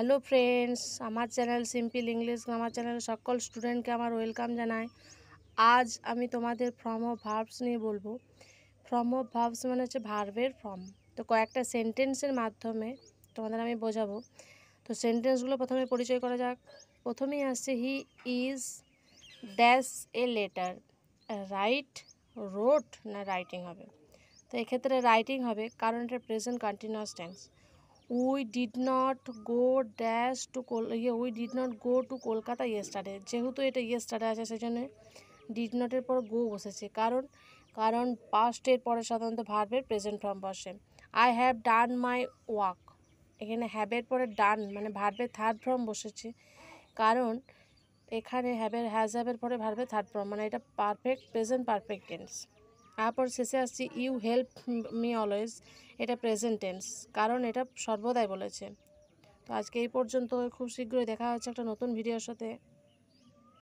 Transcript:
Hello friends, আমার channel simple English grammar চ্যানেলের সকল স্টুডেন্টকে আমার ওয়েলকাম জানাই। আজ আমি তোমাদের ফর্ম অফ ভার্বস নিয়ে বলবো। ফর্ম অফ ভার্বস মানে হচ্ছে ভার্বের ফর্ম। তো কয়েকটা সেন্টেন্সের মাধ্যমে তোমাদের আমি বোঝাবো। তো সেন্টেন্সগুলো প্রথমে পরিচয় করা যাক। প্রথমেই আসছে he is dash a letter. Right, wrote না রাইটিং হবে? তো এক্ষেত্রে রাইটিং হবে, কারণ এটা present continuous tense. We did not go dash to we did not go to Kolkata yesterday. যেহেতু এটা ইয়েস্টারডে আছে সেই জন্য ডিড নটের পর গো বসেছে, কারণ কারণ পাস্টের পরে সাধারণত ভার্বের প্রেজেন্ট ফর্ম বসে। I have done my work, এখানে হ্যাভের পরে ডান মানে ভার্বের থার্ড ফর্ম বসেছে, কারণ এখানে হ্যাভের পরে ভার্বের থার্ড ফর্ম, মানে এটা পারফেক্ট প্রেজেন্ট পারফেক্ট টেন্স। তারপর শেষে আসছি ইউ হেল্প মি অলওয়েজ, এটা প্রেজেন্ট টেন্স, কারণ এটা সর্বদাই বলেছে। তো আজকে এই পর্যন্ত, খুব শীঘ্রই দেখা হচ্ছে একটা নতুন ভিডিওর সাথে।